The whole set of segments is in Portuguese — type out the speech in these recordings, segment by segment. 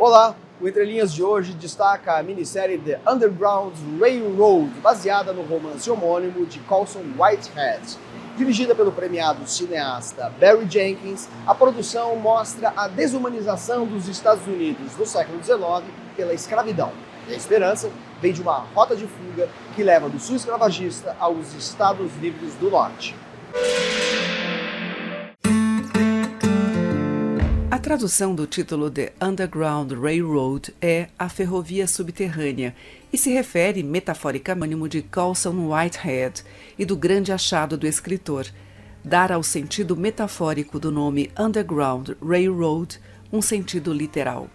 Olá! O Entre Linhas de hoje destaca a minissérie The Underground Railroad, baseada no romance homônimo de Colson Whitehead. Dirigida pelo premiado cineasta Barry Jenkins, a produção mostra a desumanização dos Estados Unidos no século XIX pela escravidão. E a esperança vem de uma rota de fuga que leva do sul escravagista aos Estados Livres do Norte. A tradução do título The Underground Railroad é A Ferrovia Subterrânea e se refere metaforicamente ao de Colson Whitehead e do grande achado do escritor, dar ao sentido metafórico do nome Underground Railroad um sentido literal.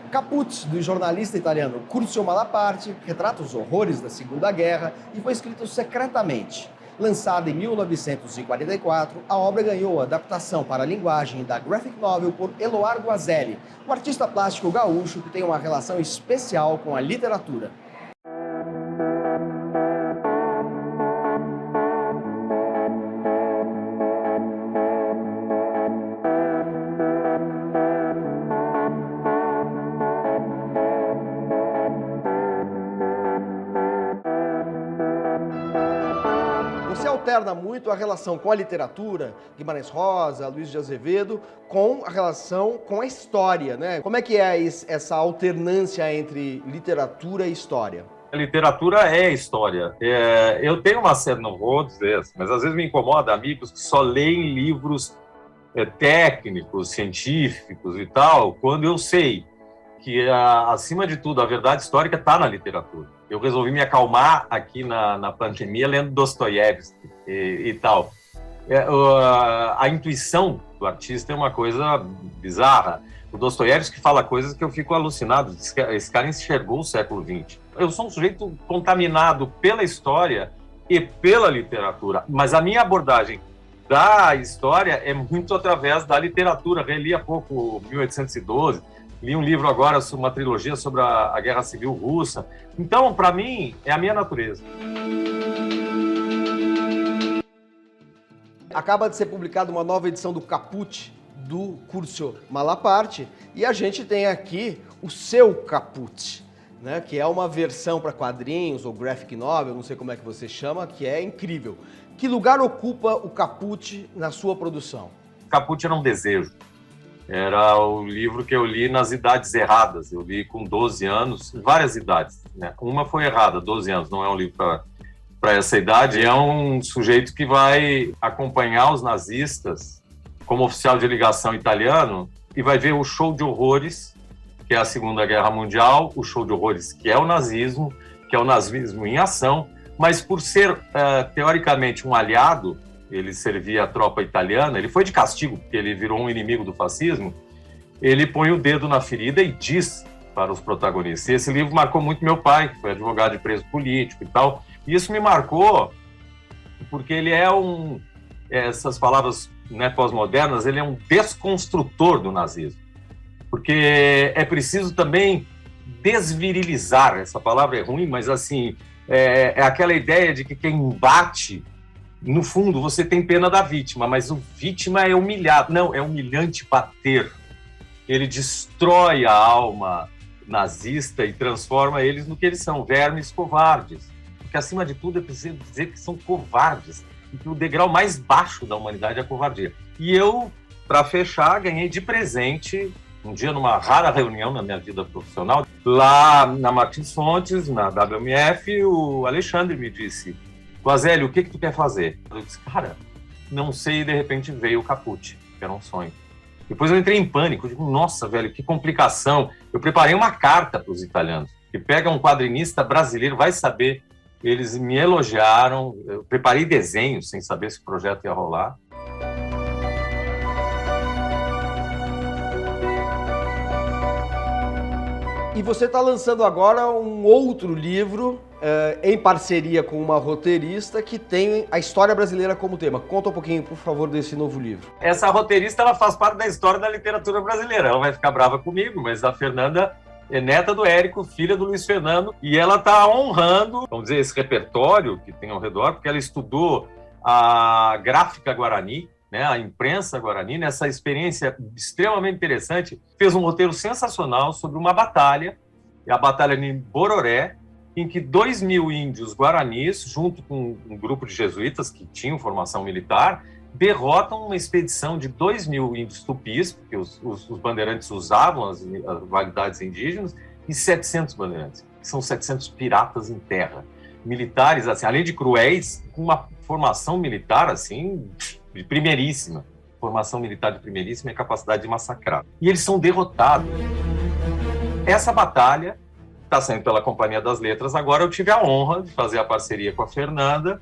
Caput, do jornalista italiano Curzio Malaparte, retrata os horrores da Segunda Guerra e foi escrito secretamente. Lançada em 1944, a obra ganhou adaptação para a linguagem da graphic novel por Eloar Guazelli, um artista plástico gaúcho que tem uma relação especial com a literatura. Você alterna muito a relação com a literatura, Guimarães Rosa, Luiz de Azevedo, com a relação com a história, né? Como é que é essa alternância entre literatura e história? A literatura é história. Eu tenho uma série, não vou dizer, mas às vezes me incomoda amigos que só leem livros técnicos, científicos e tal, quando eu sei que, acima de tudo, a verdade histórica está na literatura. Eu resolvi me acalmar aqui na pandemia lendo Dostoiévski e tal. A intuição do artista é uma coisa bizarra. O Dostoiévski fala coisas que eu fico alucinado. Esse cara enxergou o século XX. Eu sou um sujeito contaminado pela história e pela literatura, mas a minha abordagem da história é muito através da literatura. Reli há pouco 1812, li um livro agora, uma trilogia sobre a Guerra Civil Russa. Então, para mim, é a minha natureza. Acaba de ser publicada uma nova edição do Caput, do Curzio Malaparte, e a gente tem aqui o seu Caput, né, que é uma versão para quadrinhos ou graphic novel, não sei como é que você chama, que é incrível. Que lugar ocupa o Caput na sua produção? Caput era um desejo. Era o livro que eu li nas idades erradas. Eu li com 12 anos, várias idades, né? Uma foi errada, 12 anos, não é um livro para essa idade. É um sujeito que vai acompanhar os nazistas como oficial de ligação italiano e vai ver o show de horrores, que é a Segunda Guerra Mundial, o show de horrores que é o nazismo em ação, mas por ser, teoricamente, um aliado, ele servia a tropa italiana, ele foi de castigo, porque ele virou um inimigo do fascismo, ele põe o dedo na ferida e diz para os protagonistas. E esse livro marcou muito meu pai, que foi advogado de preso político e tal. E isso me marcou porque ele é essas palavras, né, pós-modernas, ele é um desconstrutor do nazismo. Porque é preciso também desvirilizar, essa palavra é ruim, mas assim, é aquela ideia de que quem bate, no fundo, você tem pena da vítima, mas o vítima é humilhado. Não, é humilhante bater. Ele destrói a alma nazista e transforma eles no que eles são, vermes covardes. Porque, acima de tudo, é preciso dizer que são covardes e que o degrau mais baixo da humanidade é a covardia. E eu, para fechar, ganhei de presente, um dia numa rara reunião na minha vida profissional, lá na Martins Fontes, na WMF, o Alexandre me disse: Guazelli, o que tu quer fazer? Eu disse, cara, não sei, e de repente veio o Caput, que era um sonho. Depois eu entrei em pânico, eu digo, nossa, velho, que complicação. Eu preparei uma carta para os italianos, que pega um quadrinista brasileiro, vai saber, eles me elogiaram, eu preparei desenhos sem saber se o projeto ia rolar. E você está lançando agora um outro livro em parceria com uma roteirista que tem a história brasileira como tema. Conta um pouquinho, por favor, desse novo livro. Essa roteirista, ela faz parte da história da literatura brasileira. Ela vai ficar brava comigo, mas a Fernanda é neta do Érico, filha do Luiz Fernando, e ela está honrando, vamos dizer, esse repertório que tem ao redor, porque ela estudou a gráfica Guarani, né, a imprensa guarani, nessa experiência extremamente interessante, fez um roteiro sensacional sobre uma batalha, a Batalha de Bororé, em que 2.000 índios guaranis, junto com um grupo de jesuítas que tinham formação militar, derrotam uma expedição de 2.000 índios tupis, porque os bandeirantes usavam as validades indígenas, e 700 bandeirantes, que são 700 piratas em terra. Militares, assim, além de cruéis, com uma formação militar, assim, de primeiríssima. Formação militar de primeiríssima e capacidade de massacrar. E eles são derrotados. Essa batalha está saindo pela Companhia das Letras. Agora eu tive a honra de fazer a parceria com a Fernanda,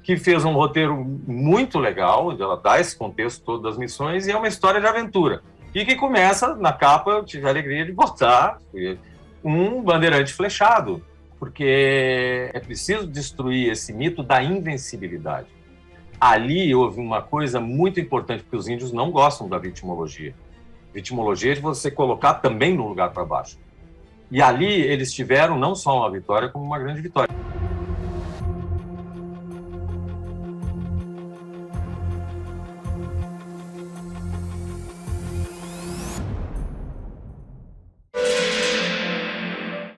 que fez um roteiro muito legal, onde ela dá esse contexto todo das missões, e é uma história de aventura. E que começa, na capa, eu tive a alegria de botar um bandeirante flechado, porque é preciso destruir esse mito da invencibilidade. Ali houve uma coisa muito importante, porque os índios não gostam da vitimologia. Vitimologia é de você colocar também no lugar para baixo. E ali eles tiveram não só uma vitória, como uma grande vitória.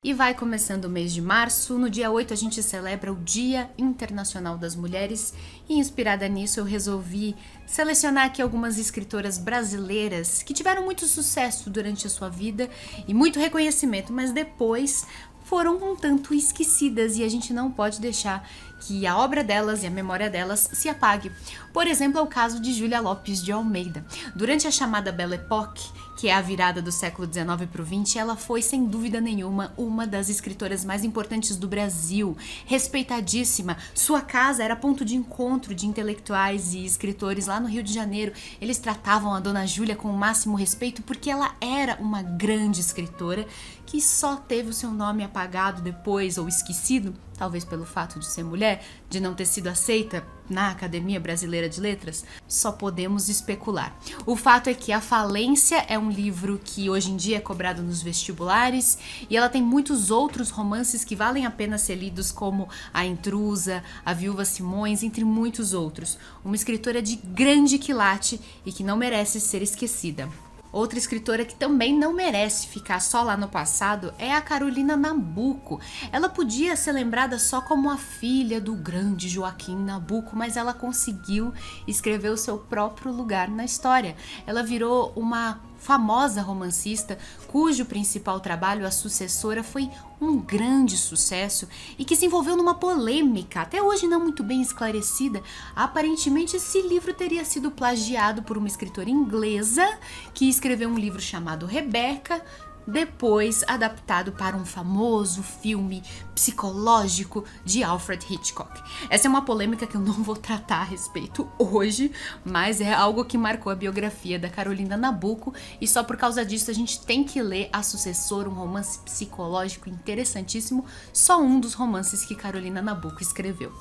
E vai começando o mês de março. No dia 8 a gente celebra o Dia Internacional das Mulheres e, inspirada nisso, eu resolvi selecionar aqui algumas escritoras brasileiras que tiveram muito sucesso durante a sua vida e muito reconhecimento, mas depois foram um tanto esquecidas e a gente não pode deixar que a obra delas e a memória delas se apague. Por exemplo, é o caso de Júlia Lopes de Almeida. Durante a chamada Belle Époque, que é a virada do século XIX para o XX, ela foi, sem dúvida nenhuma, uma das escritoras mais importantes do Brasil, respeitadíssima. Sua casa era ponto de encontro de intelectuais e escritores lá no Rio de Janeiro. Eles tratavam a Dona Júlia com o máximo respeito porque ela era uma grande escritora que só teve o seu nome apagado depois ou esquecido, talvez pelo fato de ser mulher, de não ter sido aceita na Academia Brasileira de Letras. Só podemos especular. O fato é que A Falência é um livro que hoje em dia é cobrado nos vestibulares e ela tem muitos outros romances que valem a pena ser lidos, como A Intrusa, A Viúva Simões, entre muitos outros. Uma escritora de grande quilate e que não merece ser esquecida. Outra escritora que também não merece ficar só lá no passado é a Carolina Nabuco. Ela podia ser lembrada só como a filha do grande Joaquim Nabuco, mas ela conseguiu escrever o seu próprio lugar na história. Ela virou uma famosa romancista cujo principal trabalho, A Sucessora, foi um grande sucesso e que se envolveu numa polêmica, até hoje não muito bem esclarecida. Aparentemente esse livro teria sido plagiado por uma escritora inglesa que escreveu um livro chamado Rebecca, depois adaptado para um famoso filme psicológico de Alfred Hitchcock. Essa é uma polêmica que eu não vou tratar a respeito hoje, mas é algo que marcou a biografia da Carolina Nabuco e só por causa disso a gente tem que ler A Sucessora, um romance psicológico interessantíssimo, só um dos romances que Carolina Nabuco escreveu.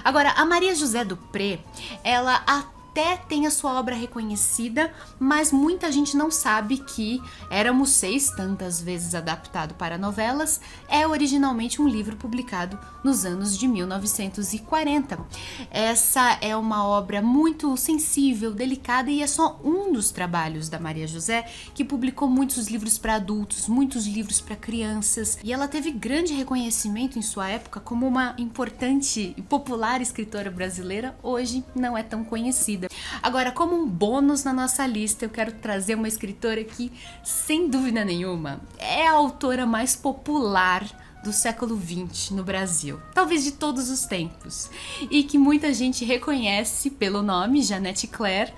Agora, a Maria José Dupré, ela até tem a sua obra reconhecida, mas muita gente não sabe que Éramos Seis, tantas vezes adaptado para novelas, é originalmente um livro publicado nos anos de 1940. Essa é uma obra muito sensível, delicada e é só um dos trabalhos da Maria José, que publicou muitos livros para adultos, muitos livros para crianças, e ela teve grande reconhecimento em sua época como uma importante e popular escritora brasileira. Hoje não é tão conhecida. Agora, como um bônus na nossa lista, eu quero trazer uma escritora que, sem dúvida nenhuma, é a autora mais popular do século XX no Brasil, talvez de todos os tempos, e que muita gente reconhece pelo nome, Janete Claire,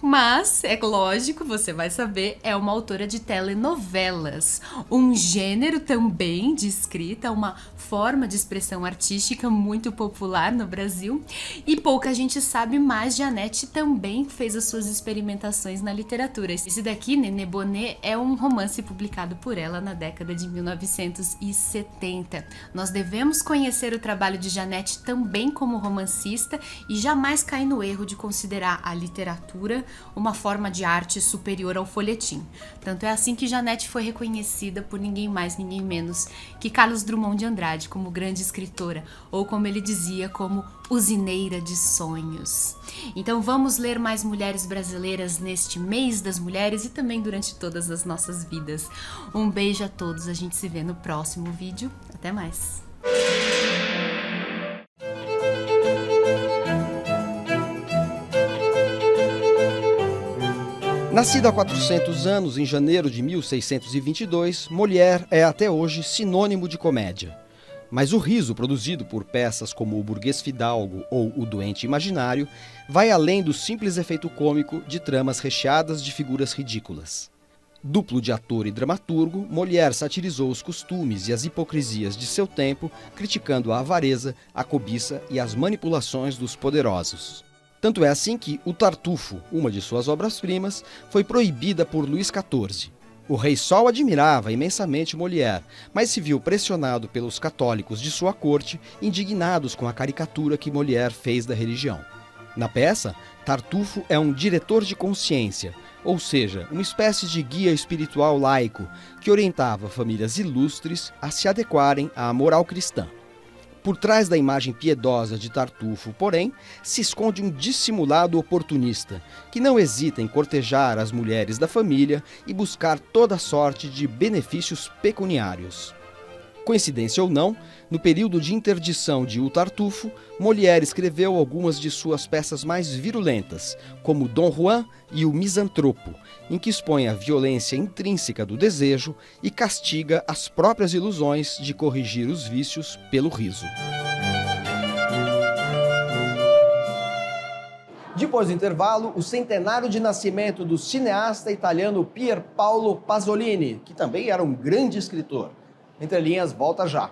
mas, é lógico, você vai saber, é uma autora de telenovelas, um gênero também de escrita, uma forma de expressão artística muito popular no Brasil, e pouca gente sabe, mas Janete também fez as suas experimentações na literatura. Esse daqui, Nenê Bonet, é um romance publicado por ela na década de 1970. Nós devemos conhecer o trabalho de Janete também como romancista e jamais cair no erro de considerar a literatura uma forma de arte superior ao folhetim. Tanto é assim que Janete foi reconhecida por ninguém mais, ninguém menos que Carlos Drummond de Andrade como grande escritora, ou como ele dizia, como usineira de sonhos. Então vamos ler mais mulheres brasileiras neste mês das mulheres e também durante todas as nossas vidas. Um beijo a todos, a gente se vê no próximo vídeo. Até mais! Nascida há 400 anos, em janeiro de 1622, Molière é até hoje sinônimo de comédia. Mas o riso produzido por peças como O Burguês Fidalgo ou O Doente Imaginário vai além do simples efeito cômico de tramas recheadas de figuras ridículas. Duplo de ator e dramaturgo, Molière satirizou os costumes e as hipocrisias de seu tempo, criticando a avareza, a cobiça e as manipulações dos poderosos. Tanto é assim que O Tartufo, uma de suas obras-primas, foi proibida por Luís XIV. O Rei Sol admirava imensamente Molière, mas se viu pressionado pelos católicos de sua corte, indignados com a caricatura que Molière fez da religião. Na peça, Tartufo é um diretor de consciência, ou seja, uma espécie de guia espiritual laico que orientava famílias ilustres a se adequarem à moral cristã. Por trás da imagem piedosa de Tartufo, porém, se esconde um dissimulado oportunista, que não hesita em cortejar as mulheres da família e buscar toda sorte de benefícios pecuniários. Coincidência ou não, no período de interdição de O Tartufo, Molière escreveu algumas de suas peças mais virulentas, como Dom Juan e O Misantropo, em que expõe a violência intrínseca do desejo e castiga as próprias ilusões de corrigir os vícios pelo riso. Depois do intervalo, o centenário de nascimento do cineasta italiano Pier Paolo Pasolini, que também era um grande escritor. Entre Linhas volta já.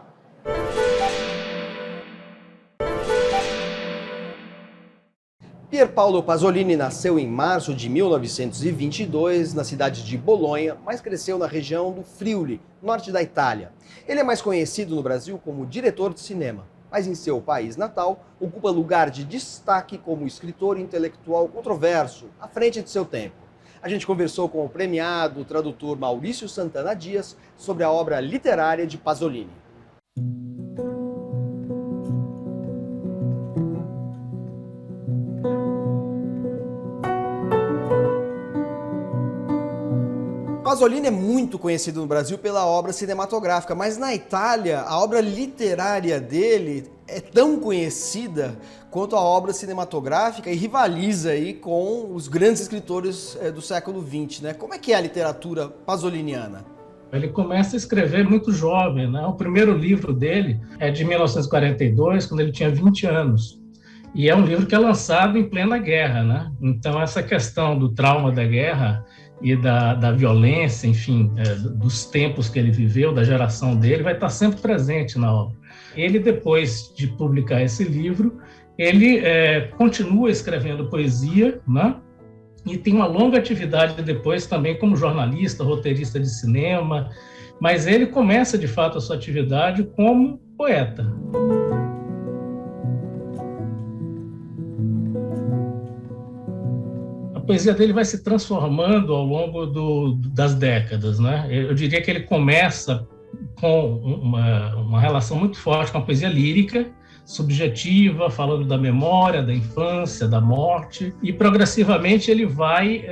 Pier Paolo Pasolini nasceu em março de 1922 na cidade de Bolonha, mas cresceu na região do Friuli, norte da Itália. Ele é mais conhecido no Brasil como diretor de cinema, mas em seu país natal ocupa lugar de destaque como escritor intelectual controverso, à frente de seu tempo. A gente conversou com o premiado tradutor Maurício Santana Dias sobre a obra literária de Pasolini. Pasolini é muito conhecido no Brasil pela obra cinematográfica, mas na Itália a obra literária dele é tão conhecida quanto a obra cinematográfica e rivaliza aí com os grandes escritores do século XX, né? Como é que é a literatura pasoliniana? Ele começa a escrever muito jovem, né? O primeiro livro dele é de 1942, quando ele tinha 20 anos. E é um livro que é lançado em plena guerra, né? Então essa questão do trauma da guerra e da violência, enfim, dos tempos que ele viveu, da geração dele, vai estar sempre presente na obra. Ele, depois de publicar esse livro, ele continua escrevendo poesia, né? E tem uma longa atividade depois também como jornalista, roteirista de cinema, mas ele começa, de fato, a sua atividade como poeta. A poesia dele vai se transformando ao longo das décadas, né? Eu diria que ele começa com uma relação muito forte com a poesia lírica, subjetiva, falando da memória, da infância, da morte, e progressivamente ele vai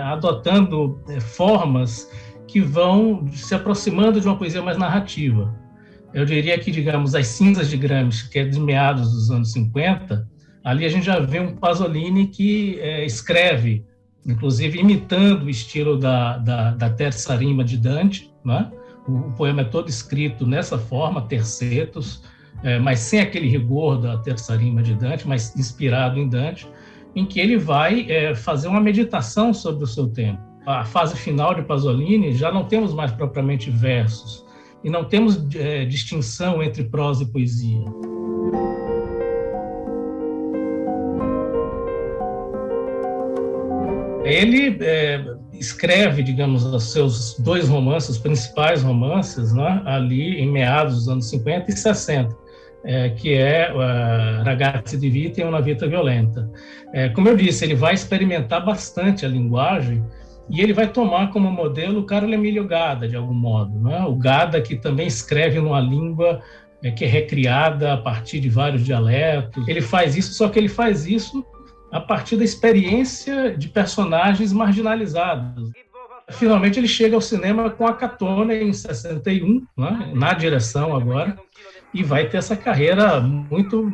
adotando formas que vão se aproximando de uma poesia mais narrativa. Eu diria que, digamos, As Cinzas de Gramsci, que é de meados dos anos 50, ali a gente já vê um Pasolini que escreve, inclusive imitando o estilo da terça rima de Dante, né? O poema é todo escrito nessa forma, tercetos, mas sem aquele rigor da terça rima de Dante, mas inspirado em Dante, em que ele vai fazer uma meditação sobre o seu tempo. A fase final de Pasolini já não temos mais propriamente versos, e não temos distinção entre prosa e poesia. Ele escreve, digamos, os seus dois romances, os principais romances, né, ali em meados dos anos 50 e 60. que é Ragazzi di Vita e Una Vita Violenta. Como eu disse, ele vai experimentar bastante a linguagem e ele vai tomar como modelo o Carlo Emilio Gadda, de algum modo, né? O Gadda, que também escreve numa língua que é recriada a partir de vários dialetos. Ele faz isso, só que ele faz isso a partir da experiência de personagens marginalizados. Finalmente ele chega ao cinema com A Katona em 61, né? Na direção agora, e vai ter essa carreira muito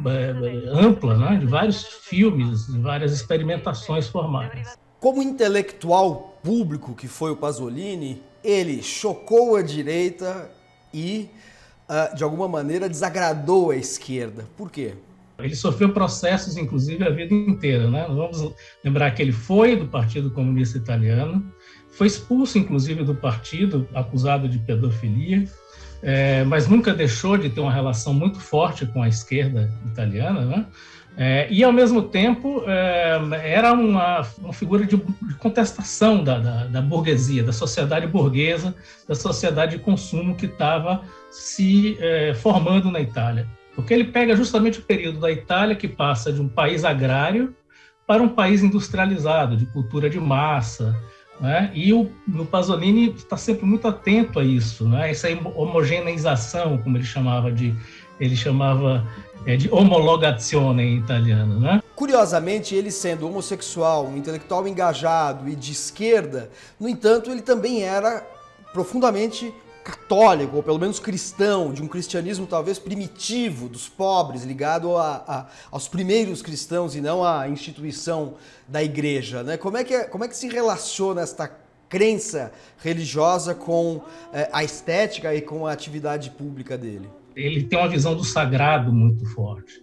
ampla, né? De vários filmes, de várias experimentações formais. Como intelectual público que foi o Pasolini, ele chocou a direita e, de alguma maneira, desagradou a esquerda. Por quê? Ele sofreu processos, inclusive, a vida inteira, né? Vamos lembrar que ele foi do Partido Comunista Italiano, foi expulso, inclusive, do partido, acusado de pedofilia, mas nunca deixou de ter uma relação muito forte com a esquerda italiana, né? E, ao mesmo tempo, era uma figura de contestação da burguesia, da sociedade burguesa, da sociedade de consumo que estava se formando na Itália. Porque ele pega justamente o período da Itália que passa de um país agrário para um país industrializado, de cultura de massa, né? E o Pasolini está sempre muito atento a isso, né? Essa homogeneização, como ele chamava de homologazione em italiano, né? Curiosamente, ele sendo homossexual, um intelectual engajado e de esquerda, no entanto, ele também era profundamente católico, ou pelo menos cristão, de um cristianismo talvez primitivo, dos pobres, ligado aos primeiros cristãos e não à instituição da igreja, né? Como é que se relaciona esta crença religiosa com a estética e com a atividade pública dele? Ele tem uma visão do sagrado muito forte.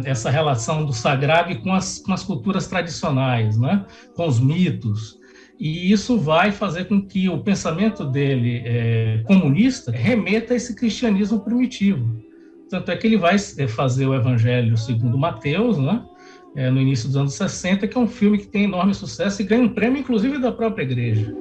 Essa relação do sagrado e com as culturas tradicionais, né? Com os mitos. E isso vai fazer com que o pensamento dele comunista remeta a esse cristianismo primitivo. Tanto é que ele vai fazer o Evangelho segundo Mateus, né? No início dos anos 60, que é um filme que tem enorme sucesso e ganha um prêmio, inclusive, da própria igreja.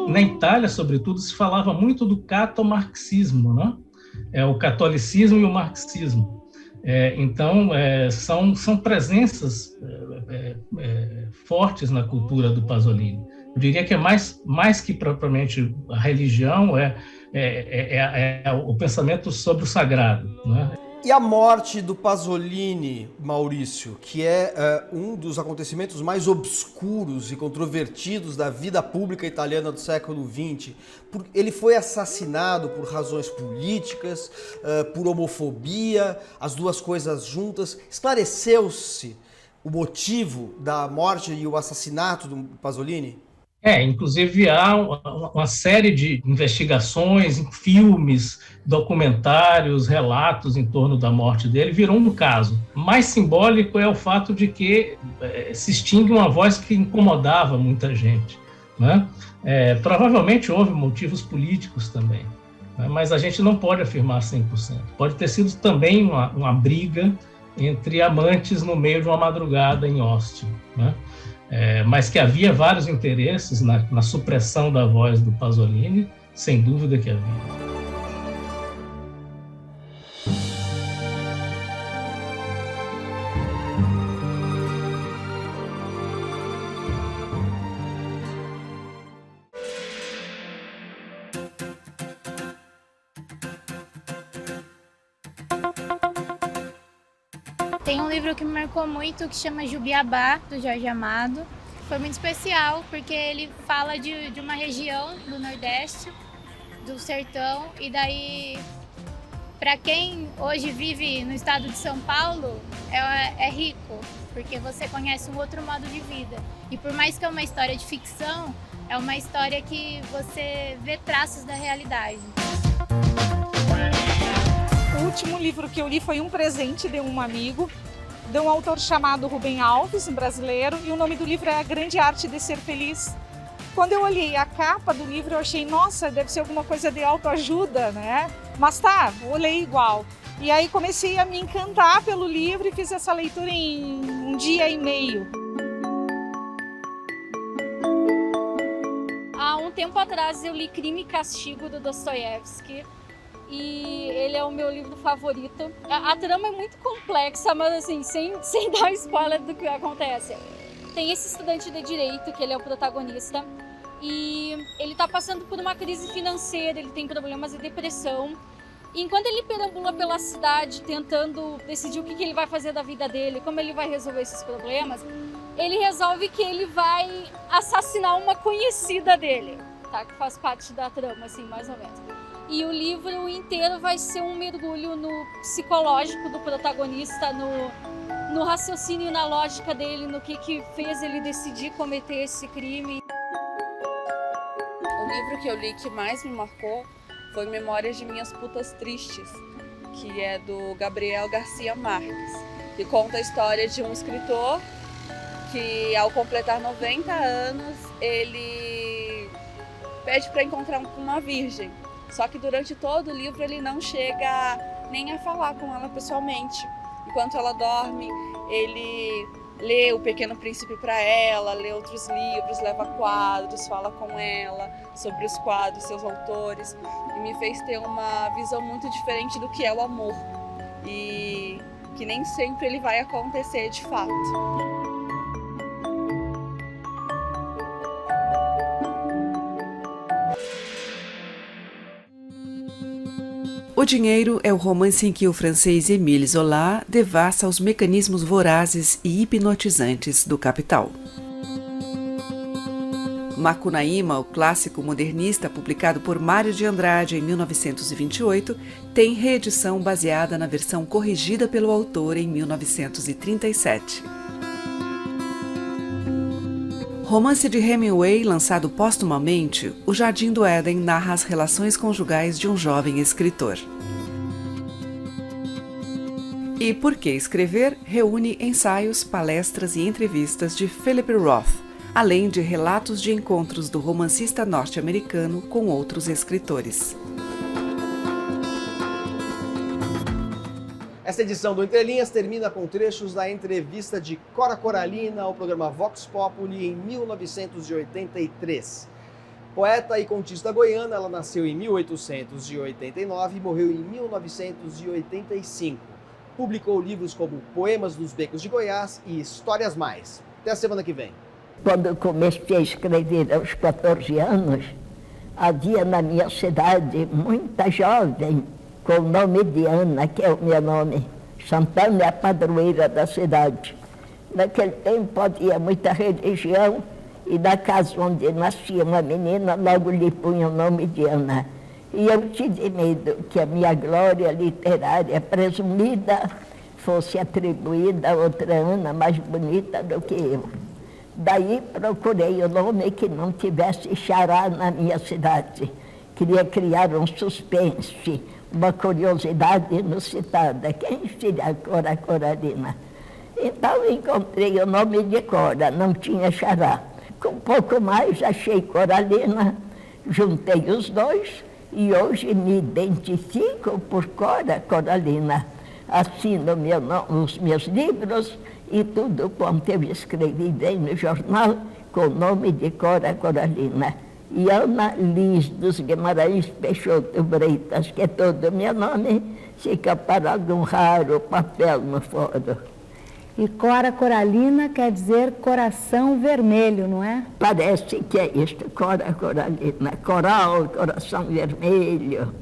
Na Itália, sobretudo, se falava muito do catomarxismo, né? O catolicismo e o marxismo. Então, são presenças fortes na cultura do Pasolini. Eu diria que é mais que propriamente a religião, o pensamento sobre o sagrado, né? E a morte do Pasolini, Maurício, que é um dos acontecimentos mais obscuros e controvertidos da vida pública italiana do século XX. Ele foi assassinado por razões políticas, por homofobia, as duas coisas juntas. Esclareceu-se o motivo da morte e o assassinato do Pasolini? Inclusive há uma série de investigações, filmes, documentários, relatos em torno da morte dele, virou um caso. Mais simbólico é o fato de que se extingue uma voz que incomodava muita gente, né? Provavelmente houve motivos políticos também, né? Mas a gente não pode afirmar 100%. Pode ter sido também uma briga entre amantes no meio de uma madrugada em Austin, né? Mas que havia vários interesses na supressão da voz do Pasolini, sem dúvida que havia. Tem um livro que me marcou muito que chama Jubiabá, do Jorge Amado. Foi muito especial porque ele fala de uma região do Nordeste, do sertão, e daí, para quem hoje vive no estado de São Paulo, é rico, porque você conhece um outro modo de vida. E por mais que é uma história de ficção, é uma história que você vê traços da realidade. O último livro que eu li foi um presente de um amigo, de um autor chamado Rubem Alves, um brasileiro, e o nome do livro é A Grande Arte de Ser Feliz. Quando eu olhei a capa do livro, eu achei, nossa, deve ser alguma coisa de autoajuda, né? Mas tá, olhei igual. E aí comecei a me encantar pelo livro e fiz essa leitura em um dia e meio. tempo atrás eu li Crime e Castigo, do Dostoiévski, e ele é o meu livro favorito. A trama é muito complexa, mas assim, sem dar spoiler do que acontece. Tem esse estudante de direito, que ele é o protagonista, e ele está passando por uma crise financeira, ele tem problemas de depressão. E enquanto ele perambula pela cidade tentando decidir o que ele vai fazer da vida dele, como ele vai resolver esses problemas, ele resolve que ele vai assassinar uma conhecida dele, tá? Que faz parte da trama, assim, mais ou menos. E o livro inteiro vai ser um mergulho no psicológico do protagonista, no raciocínio e na lógica dele, no que fez ele decidir cometer esse crime. O livro que eu li que mais me marcou foi Memórias de Minhas Putas Tristes, que é do Gabriel Garcia Marques, que conta a história de um escritor que, ao completar 90 anos, ele pede para encontrar uma virgem. Só que durante todo o livro ele não chega nem a falar com ela pessoalmente. Enquanto ela dorme, ele lê O Pequeno Príncipe para ela, lê outros livros, leva quadros, fala com ela sobre os quadros, seus autores, e me fez ter uma visão muito diferente do que é o amor, e que nem sempre ele vai acontecer de fato. O Dinheiro é o romance em que o francês Émile Zola devassa os mecanismos vorazes e hipnotizantes do capital. Macunaíma, o clássico modernista publicado por Mário de Andrade em 1928, tem reedição baseada na versão corrigida pelo autor em 1937. Romance de Hemingway, lançado póstumamente, O Jardim do Éden narra as relações conjugais de um jovem escritor. E Por que Escrever reúne ensaios, palestras e entrevistas de Philip Roth, além de relatos de encontros do romancista norte-americano com outros escritores. Esta edição do Entre Linhas termina com trechos da entrevista de Cora Coralina ao programa Vox Populi em 1983. Poeta e contista goiana, ela nasceu em 1889 e morreu em 1985. Publicou livros como Poemas dos Becos de Goiás e Histórias Mais. Até a semana que vem. Quando eu comecei a escrever aos 14 anos, havia na minha cidade muita jovem com o nome de Ana, que é o meu nome. Santana é a padroeira da cidade. Naquele tempo havia muita religião e na casa onde nascia uma menina, logo lhe punha o nome de Ana. E eu tive medo que a minha glória literária presumida fosse atribuída a outra Ana mais bonita do que eu. Daí procurei o nome que não tivesse xará na minha cidade. Queria criar um suspense, uma curiosidade inusitada. Quem seria Cora Coralina? Então encontrei o nome de Cora, não tinha xará. Com um pouco mais achei Coralina, juntei os dois e hoje me identifico por Cora Coralina. Assino os meus livros e tudo quanto eu escrevi bem no jornal com o nome de Cora Coralina. E Ana Liz dos Guimarães Peixoto Breitas, que é todo o meu nome, fica para algum raro papel no fórum. E Cora Coralina quer dizer coração vermelho, não é? Parece que é isto, Cora Coralina, coral, coração vermelho.